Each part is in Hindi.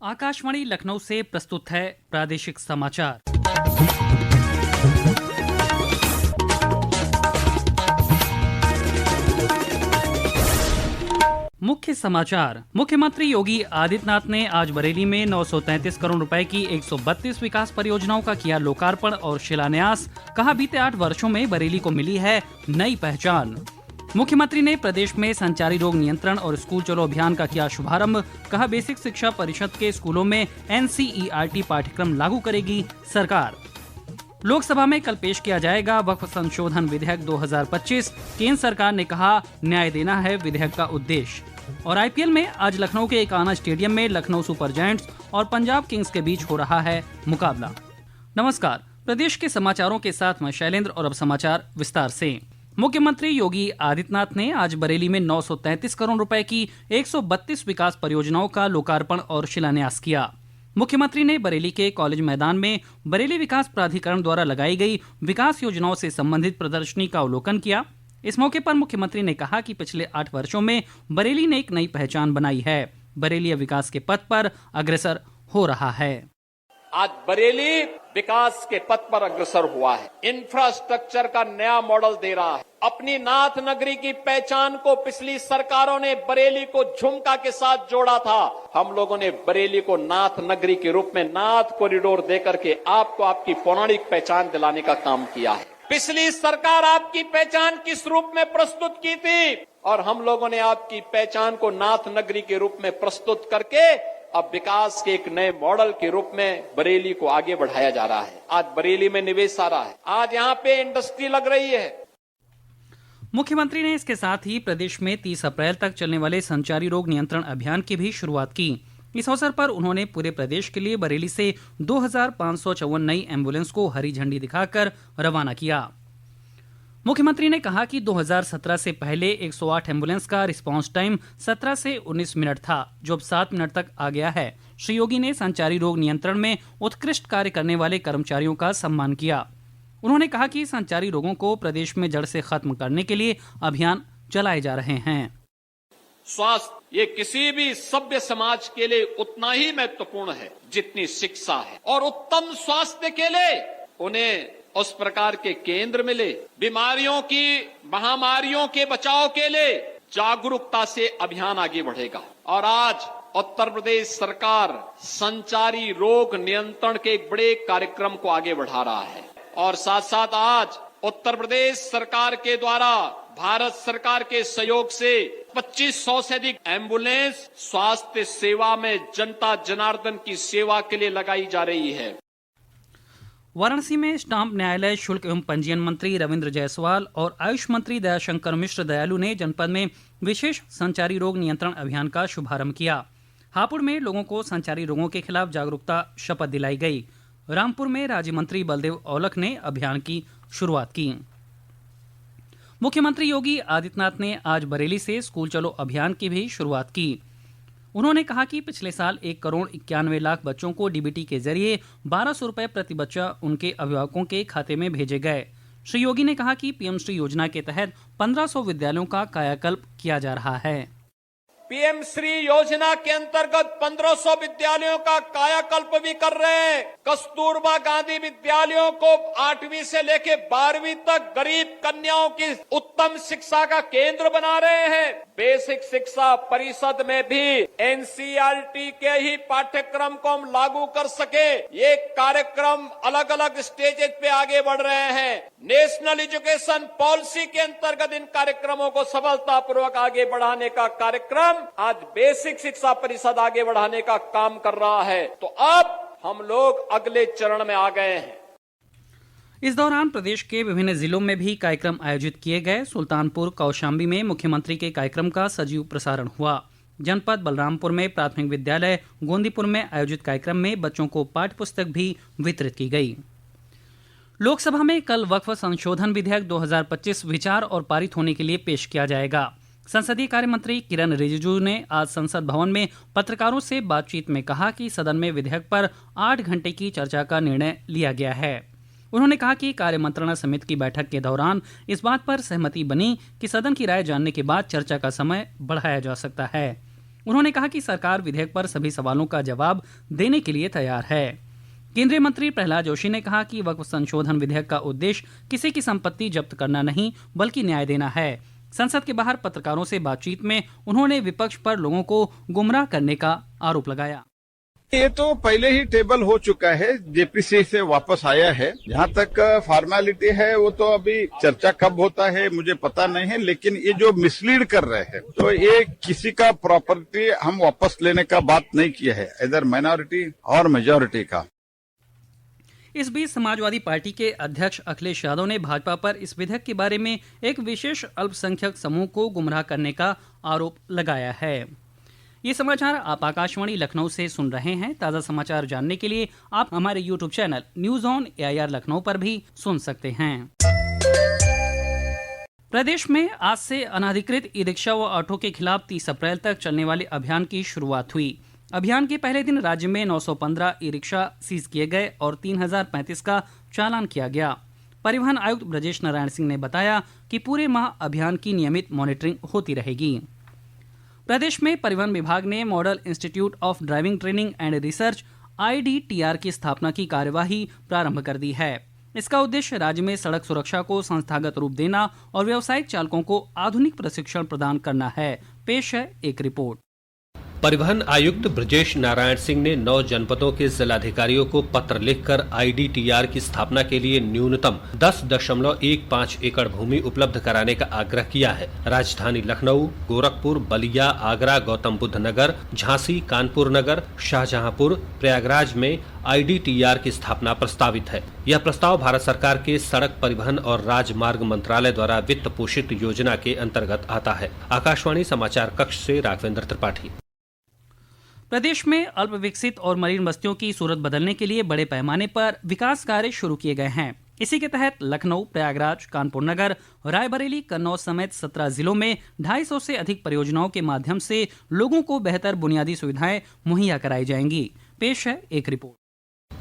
आकाशवाणी लखनऊ से प्रस्तुत है प्रादेशिक समाचार। मुख्य समाचार। मुख्यमंत्री योगी आदित्यनाथ ने आज बरेली में 933 करोड़ रुपए की 132 विकास परियोजनाओं का किया लोकार्पण और शिलान्यास। कहा, बीते 8 वर्षों में बरेली को मिली है नई पहचान। मुख्यमंत्री ने प्रदेश में संचारी रोग नियंत्रण और स्कूल चलो अभियान का किया शुभारंभ। कहा, बेसिक शिक्षा परिषद के स्कूलों में NCERT पाठ्यक्रम लागू करेगी सरकार। लोकसभा में कल पेश किया जाएगा वक्फ संशोधन विधेयक 2025। केंद्र सरकार ने कहा, न्याय देना है विधेयक का उद्देश्य। और IPL में आज लखनऊ के एकाना स्टेडियम में लखनऊ सुपर जायंट्स और पंजाब किंग्स के बीच हो रहा है मुकाबला। नमस्कार, प्रदेश के समाचारों के साथ मैं शैलेंद्र और अब समाचार विस्तार से। मुख्यमंत्री योगी आदित्यनाथ ने आज बरेली में 933 करोड़ रुपए की 132 विकास परियोजनाओं का लोकार्पण और शिलान्यास किया। मुख्यमंत्री ने बरेली के कॉलेज मैदान में बरेली विकास प्राधिकरण द्वारा लगाई गई विकास योजनाओं से संबंधित प्रदर्शनी का अवलोकन किया। इस मौके पर मुख्यमंत्री ने कहा कि पिछले 8 वर्षों में बरेली ने एक नई पहचान बनाई है। बरेली विकास के पथ पर अग्रसर हो रहा है। आज बरेली विकास के पथ पर अग्रसर हुआ है, इंफ्रास्ट्रक्चर का नया मॉडल दे रहा है। अपनी नाथ नगरी की पहचान को पिछली सरकारों ने बरेली को झुमका के साथ जोड़ा था। हम लोगों ने बरेली को नाथ नगरी के रूप में नाथ कॉरिडोर देकर के आपको आपकी पौराणिक पहचान दिलाने का काम किया है। पिछली सरकार आपकी पहचान किस रूप में प्रस्तुत की थी और हम लोगों ने आपकी पहचान को नाथ नगरी के रूप में प्रस्तुत करके अब विकास के एक नए मॉडल के रूप में बरेली को आगे बढ़ाया जा रहा है। आज बरेली में निवेश आ रहा है, आज यहाँ पे इंडस्ट्री लग रही है। मुख्यमंत्री ने इसके साथ ही प्रदेश में 30 अप्रैल तक चलने वाले संचारी रोग नियंत्रण अभियान की भी शुरुआत की। इस अवसर पर उन्होंने पूरे प्रदेश के लिए बरेली से 2554 नई एम्बुलेंस को हरी झंडी दिखाकर रवाना किया। मुख्यमंत्री ने कहा कि 2017 से पहले 108 एम्बुलेंस का रिस्पांस टाइम 17 से 19 मिनट था, जो अब 7 मिनट तक आ गया है। श्री योगी ने संचारी रोग नियंत्रण में उत्कृष्ट कार्य करने वाले कर्मचारियों का सम्मान किया। उन्होंने कहा कि संचारी रोगों को प्रदेश में जड़ से खत्म करने के लिए अभियान चलाए जा रहे हैं। स्वास्थ्य ये किसी भी सभ्य समाज के लिए उतना ही महत्वपूर्ण है जितनी शिक्षा है, और उत्तम स्वास्थ्य के लिए उन्हें उस प्रकार के केंद्र मिले। बीमारियों की महामारियों के बचाव के लिए जागरूकता से अभियान आगे बढ़ेगा। और आज उत्तर प्रदेश सरकार संचारी रोग नियंत्रण के एक बड़े कार्यक्रम को आगे बढ़ा रहा है। और साथ साथ आज उत्तर प्रदेश सरकार के द्वारा भारत सरकार के सहयोग से 2500 से अधिक एम्बुलेंस स्वास्थ्य सेवा में जनता जनार्दन की सेवा के लिए लगाई जा रही है। वाराणसी में स्टाम्प न्यायालय शुल्क एवं पंजीयन मंत्री रविंद्र जायसवाल और आयुष मंत्री दयाशंकर मिश्र दयालु ने जनपद में विशेष संचारी रोग नियंत्रण अभियान का शुभारंभ किया। हापुड़ में लोगों को संचारी रोगों के खिलाफ जागरूकता शपथ दिलाई गई। रामपुर में राज्य मंत्री बलदेव औलख ने अभियान की शुरुआत की। मुख्यमंत्री योगी आदित्यनाथ ने आज बरेली से स्कूल चलो अभियान की भी शुरुआत की। उन्होंने कहा कि पिछले साल 1 करोड़ 91 लाख बच्चों को DBT के जरिए 1200 रुपए प्रति बच्चा उनके अभिभावकों के खाते में भेजे गए। श्री योगी ने कहा कि PM श्री योजना के तहत 1500 विद्यालयों का कायाकल्प किया जा रहा है। PM श्री योजना के अंतर्गत 1500 विद्यालयों का कायाकल्प भी कर रहे हैं। कस्तूरबा गांधी विद्यालयों को 8वीं से लेके 12वीं तक गरीब कन्याओं की उत्तम शिक्षा का केंद्र बना रहे हैं। बेसिक शिक्षा परिषद में भी NCERT के ही पाठ्यक्रम को हम लागू कर सके, ये कार्यक्रम अलग अलग स्टेजेस पे आगे बढ़ रहे हैं। नेशनल एजुकेशन पॉलिसी के अंतर्गत इन कार्यक्रमों को सफलतापूर्वक आगे बढ़ाने का कार्यक्रम आज बेसिक शिक्षा परिषद आगे बढ़ाने का काम कर रहा है। तो अब हम लोग अगले चरण में आ गए हैं। इस दौरान प्रदेश के विभिन्न जिलों में भी कार्यक्रम आयोजित किए गए। सुल्तानपुर कौशाम्बी में मुख्यमंत्री के कार्यक्रम का सजीव प्रसारण हुआ। जनपद बलरामपुर में प्राथमिक विद्यालय गोंदीपुर में आयोजित कार्यक्रम में बच्चों को पाठ्य पुस्तक भी वितरित की गई। लोकसभा में कल वक्फ संशोधन विधेयक 2025 विचार और पारित होने के लिए पेश किया जाएगा। संसदीय कार्य मंत्री किरण रिजिजू ने आज संसद भवन में पत्रकारों से बातचीत में कहा कि सदन में विधेयक पर 8 घंटे की चर्चा का निर्णय लिया गया है। उन्होंने कहा कि कार्य मंत्रणा समिति की बैठक के दौरान इस बात पर सहमति बनी कि सदन की राय जानने के बाद चर्चा का समय बढ़ाया जा सकता है। उन्होंने कहा कि सरकार विधेयक पर सभी सवालों का जवाब देने के लिए तैयार है। केंद्रीय मंत्री प्रहलाद जोशी ने कहा कि वक्फ संशोधन विधेयक का उद्देश्य किसी की संपत्ति जब्त करना नहीं बल्कि न्याय देना है। संसद के बाहर पत्रकारों से बातचीत में उन्होंने विपक्ष पर लोगों को गुमराह करने का आरोप लगाया। ये तो पहले ही टेबल हो चुका है, जेपीसी से वापस आया है। जहाँ तक फॉर्मेलिटी है वो तो अभी चर्चा कब होता है मुझे पता नहीं है, लेकिन ये जो मिसलीड कर रहे हैं तो ये किसी का प्रॉपर्टी हम वापस लेने का बात नहीं किया है, इधर माइनॉरिटी और मेजॉरिटी का। इस बीच समाजवादी पार्टी के अध्यक्ष अखिलेश यादव ने भाजपा पर इस विधेयक के बारे में एक विशेष अल्पसंख्यक समूह को गुमराह करने का आरोप लगाया है। ये समाचार आप आकाशवाणी लखनऊ से सुन रहे हैं। ताज़ा समाचार जानने के लिए आप हमारे YouTube channel news on AIR Lucknow पर भी सुन सकते हैं। प्रदेश में आज से अनाधिकृत ई रिक्शा व ऑटो के खिलाफ 30 अप्रैल तक चलने वाले अभियान की शुरुआत हुई। अभियान के पहले दिन राज्य में 915 ई रिक्शा सीज किए गए और 3035 का चालान किया गया। परिवहन आयुक्त ब्रजेश नारायण सिंह ने बताया कि पूरे माह अभियान की नियमित मॉनिटरिंग होती रहेगी। प्रदेश में परिवहन विभाग ने model institute of driving training and research IDTR की स्थापना की कार्यवाही प्रारंभ कर दी है। इसका उद्देश्य राज्य में सड़क सुरक्षा को संस्थागत रूप देना और व्यावसायिक चालकों को आधुनिक प्रशिक्षण प्रदान करना है। पेश है एक रिपोर्ट। परिवहन आयुक्त ब्रजेश नारायण सिंह ने 9 जनपदों के जिलाधिकारियों को पत्र लिखकर IDTR की स्थापना के लिए न्यूनतम 10.15 एकड़ भूमि उपलब्ध कराने का आग्रह किया है। राजधानी लखनऊ, गोरखपुर, बलिया, आगरा, गौतम बुद्ध नगर, झांसी, कानपुर नगर, शाहजहांपुर, प्रयागराज में IDTR की स्थापना प्रस्तावित है। यह प्रस्ताव भारत सरकार के सड़क परिवहन और राजमार्ग मंत्रालय द्वारा वित्त पोषित योजना के अंतर्गत आता है। आकाशवाणी समाचार कक्ष से राघवेंद्र त्रिपाठी। प्रदेश में अल्प विकसित और मरीन बस्तियों की सूरत बदलने के लिए बड़े पैमाने पर विकास कार्य शुरू किए गए हैं। इसी के तहत लखनऊ, प्रयागराज, कानपुर नगर, रायबरेली, कन्नौज समेत 17 जिलों में 250 से अधिक परियोजनाओं के माध्यम से लोगों को बेहतर बुनियादी सुविधाएं मुहैया कराई जाएंगी। पेश है एक रिपोर्ट।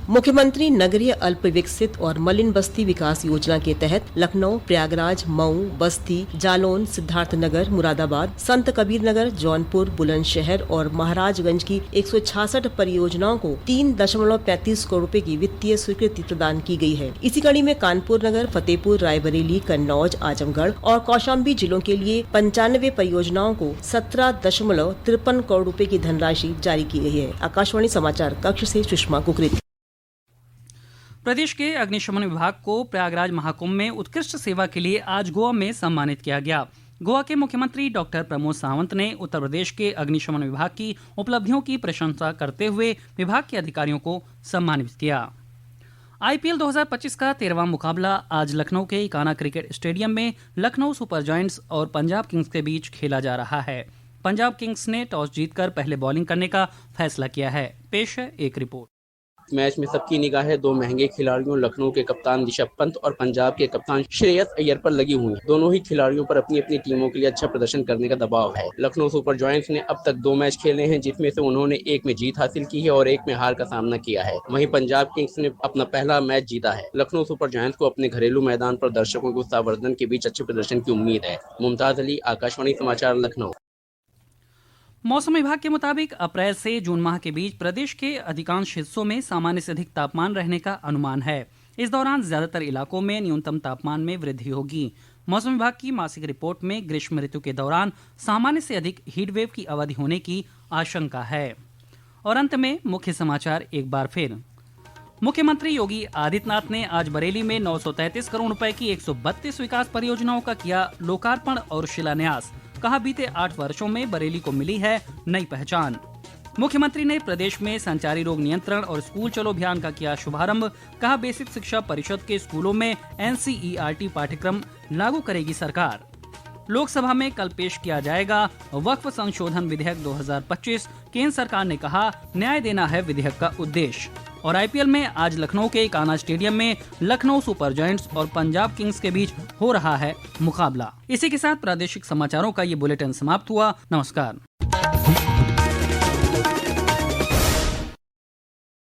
मुख्यमंत्री नगरीय अल्प विकसित और मलिन बस्ती विकास योजना के तहत लखनऊ, प्रयागराज, मऊ, बस्ती, जालौन, सिद्धार्थनगर, मुरादाबाद, संत कबीर नगर, जौनपुर, बुलंदशहर और महाराजगंज की 166 परियोजनाओं को 3.35 करोड़ रुपए की वित्तीय स्वीकृति प्रदान की गई है। इसी कड़ी में कानपुर नगर, फतेहपुर, रायबरेली, कन्नौज, आजमगढ़ और कौशाम्बी जिलों के लिए 95 परियोजनाओं को 17.53 करोड़ रुपए की धनराशि जारी की गई है। आकाशवाणी समाचार कक्ष से सुषमा कुकरेती। प्रदेश के अग्निशमन विभाग को प्रयागराज महाकुंभ में उत्कृष्ट सेवा के लिए आज गोवा में सम्मानित किया गया। गोवा के मुख्यमंत्री डॉक्टर प्रमोद सावंत ने उत्तर प्रदेश के अग्निशमन विभाग की उपलब्धियों की प्रशंसा करते हुए विभाग के अधिकारियों को सम्मानित किया। IPL 2025 का 13वां मुकाबला आज लखनऊ के इकाना क्रिकेट स्टेडियम में लखनऊ सुपर जायंट्स और पंजाब किंग्स के बीच खेला जा रहा है। पंजाब किंग्स ने टॉस जीतकर पहले बॉलिंग करने का फैसला किया है। पेश है एक रिपोर्ट। मैच में सबकी निगाहें 2 महंगे खिलाड़ियों लखनऊ के कप्तान ऋषभ पंत और पंजाब के कप्तान श्रेयस अय्यर पर लगी हुई है। दोनों ही खिलाड़ियों पर अपनी अपनी टीमों के लिए अच्छा प्रदर्शन करने का दबाव है। लखनऊ सुपर जायंट्स ने अब तक 2 मैच खेले हैं, जिसमें से उन्होंने एक में जीत हासिल की है और एक में हार का सामना किया है। वहीं पंजाब किंग्स ने अपना पहला मैच जीता है। लखनऊ सुपर जायंट्स को अपने घरेलू मैदान पर दर्शकों के उत्साहवर्धन के बीच अच्छे प्रदर्शन की उम्मीद है। मुमताज अली, आकाशवाणी समाचार, लखनऊ। मौसम विभाग के मुताबिक अप्रैल से जून माह के बीच प्रदेश के अधिकांश हिस्सों में सामान्य से अधिक तापमान रहने का अनुमान है। इस दौरान ज्यादातर इलाकों में न्यूनतम तापमान में वृद्धि होगी। मौसम विभाग की मासिक रिपोर्ट में ग्रीष्म ऋतु के दौरान सामान्य से अधिक हीट वेव की अवधि होने की आशंका है। और अंत में मुख्य समाचार एक बार फिर। मुख्यमंत्री योगी आदित्यनाथ ने आज बरेली में 933 करोड़ रुपए की 132 विकास परियोजनाओं का किया लोकार्पण और शिलान्यास। कहा, बीते 8 वर्षों में बरेली को मिली है नई पहचान। मुख्यमंत्री ने प्रदेश में संचारी रोग नियंत्रण और स्कूल चलो अभियान का किया शुभारंभ। कहा, बेसिक शिक्षा परिषद के स्कूलों में NCERT पाठ्यक्रम लागू करेगी सरकार। लोकसभा में कल पेश किया जाएगा वक्फ संशोधन विधेयक 2025। केंद्र सरकार ने कहा, न्याय देना है विधेयक का उद्देश्य। और IPL में आज लखनऊ के इकाना स्टेडियम में लखनऊ सुपर जायंट्स और पंजाब किंग्स के बीच हो रहा है मुकाबला। इसी के साथ प्रादेशिक समाचारों का ये बुलेटिन समाप्त हुआ। नमस्कार।